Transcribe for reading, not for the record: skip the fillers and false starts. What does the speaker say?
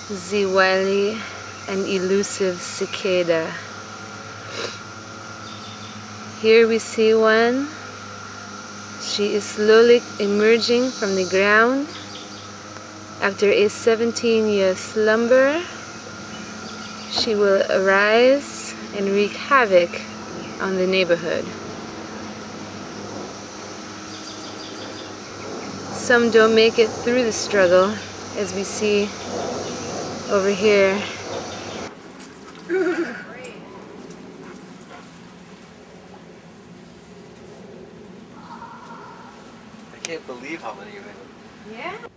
the wily and elusive cicada. Here we see one. She is slowly emerging from the ground after a 17-year slumber. She will arise and wreak havoc on the neighborhood. Some don't make it through the struggle, as we see over here. I can't believe how many you have. Yeah.